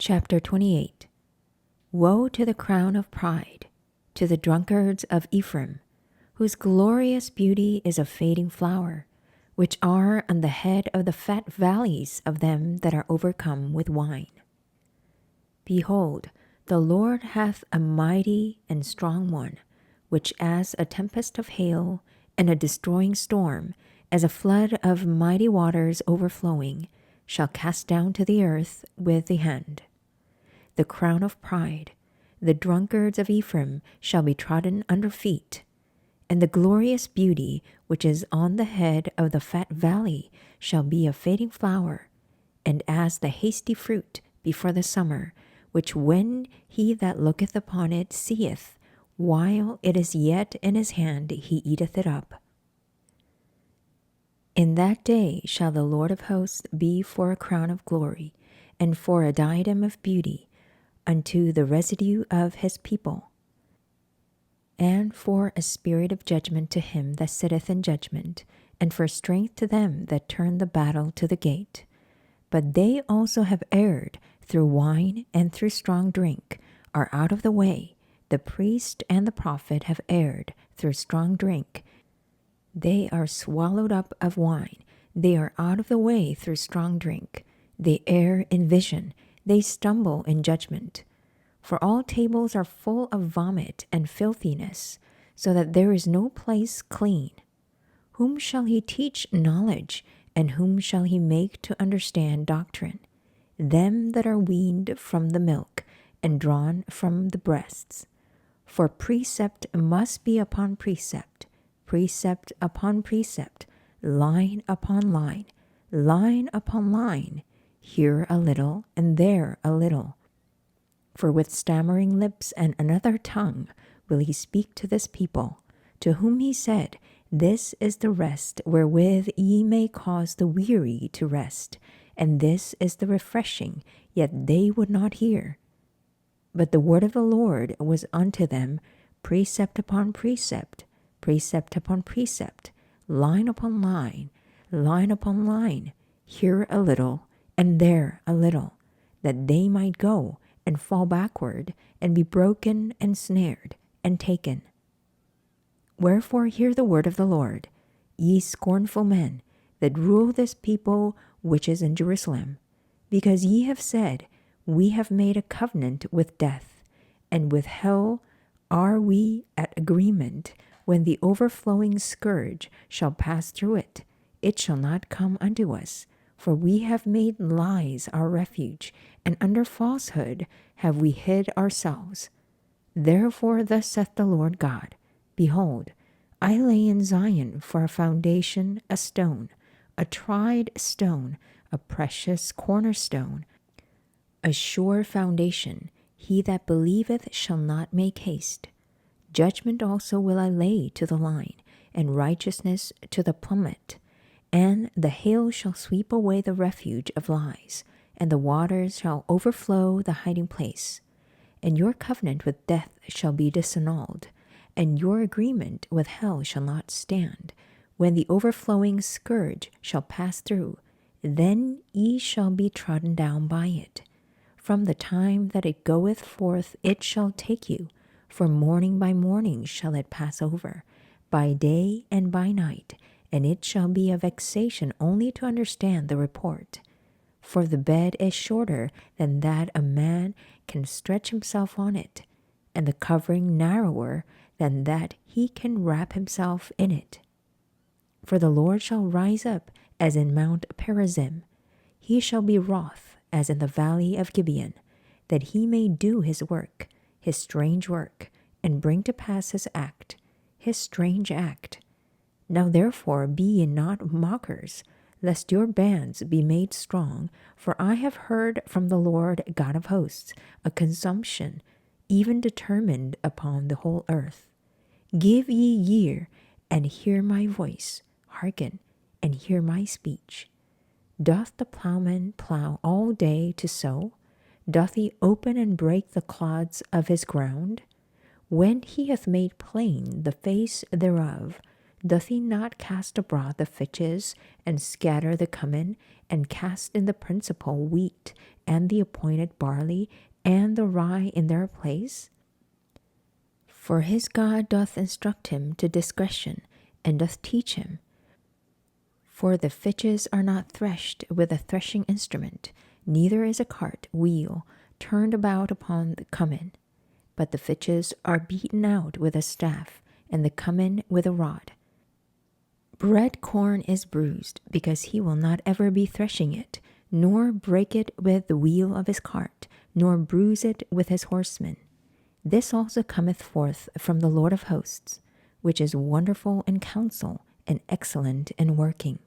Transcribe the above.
Chapter 28. Woe to the crown of pride, to the drunkards of Ephraim, whose glorious beauty is a fading flower, which are on the head of the fat valleys of them that are overcome with wine. Behold, the Lord hath a mighty and strong one, which as a tempest of hail and a destroying storm, as a flood of mighty waters overflowing, shall cast down to the earth with the hand. The crown of pride, the drunkards of Ephraim shall be trodden under feet, and the glorious beauty which is on the head of the fat valley shall be a fading flower, and as the hasty fruit before the summer, which when he that looketh upon it seeth, while it is yet in his hand he eateth it up. In that day shall the Lord of hosts be for a crown of glory, and for a diadem of beauty, unto the residue of his people, and for a spirit of judgment to him that sitteth in judgment, and for strength to them that turn the battle to the gate. But they also have erred through wine and through strong drink, are out of the way. The priest and the prophet have erred through strong drink. They are swallowed up of wine. They are out of the way through strong drink. They err in vision. They stumble in judgment. For all tables are full of vomit and filthiness, so that there is no place clean. Whom shall he teach knowledge, and whom shall he make to understand doctrine? Them that are weaned from the milk, and drawn from the breasts. For precept must be upon precept, precept upon precept, line upon line, line upon line, here a little and there a little. For with stammering lips and another tongue will he speak to this people, to whom he said, This is the rest wherewith ye may cause the weary to rest, and this is the refreshing, yet they would not hear. But the word of the Lord was unto them precept upon precept, precept upon precept, line upon line, line upon line, here a little and there a little, that they might go and fall backward and be broken and snared and taken. Wherefore hear the word of the Lord, ye scornful men that rule this people which is in Jerusalem, because ye have said, We have made a covenant with death, and with hell are we at agreement. When the overflowing scourge shall pass through it, it shall not come unto us. For we have made lies our refuge, and under falsehood have we hid ourselves. Therefore thus saith the Lord God, Behold, I lay in Zion for a foundation a stone, a tried stone, a precious cornerstone, a sure foundation. He that believeth shall not make haste. Judgment also will I lay to the line, and righteousness to the plummet. And the hail shall sweep away the refuge of lies, and the waters shall overflow the hiding place. And your covenant with death shall be disannulled, and your agreement with hell shall not stand. When the overflowing scourge shall pass through, then ye shall be trodden down by it. From the time that it goeth forth it shall take you, for morning by morning shall it pass over, by day and by night, and it shall be a vexation only to understand the report. For the bed is shorter than that a man can stretch himself on it, and the covering narrower than that he can wrap himself in it. For the Lord shall rise up as in Mount Perazim, he shall be wroth as in the valley of Gibeon, that he may do his work, his strange work, and bring to pass his act, his strange act. Now therefore be ye not mockers, lest your bands be made strong, for I have heard from the Lord God of hosts a consumption, even determined upon the whole earth. Give ye ear, and hear my voice, hearken, and hear my speech. Doth the plowman plow all day to sow? Doth he open and break the clods of his ground? When he hath made plain the face thereof, Doth he not cast abroad the fitches, and scatter the cummin, and cast in the principal wheat, and the appointed barley, and the rye in their place? For his God doth instruct him to discretion, and doth teach him. For the fitches are not threshed with a threshing instrument, neither is a cart wheel turned about upon the cummin, but the fitches are beaten out with a staff, and the cummin with a rod. Bread corn is bruised, because he will not ever be threshing it, nor break it with the wheel of his cart, nor bruise it with his horsemen. This also cometh forth from the Lord of hosts, which is wonderful in counsel, and excellent in working.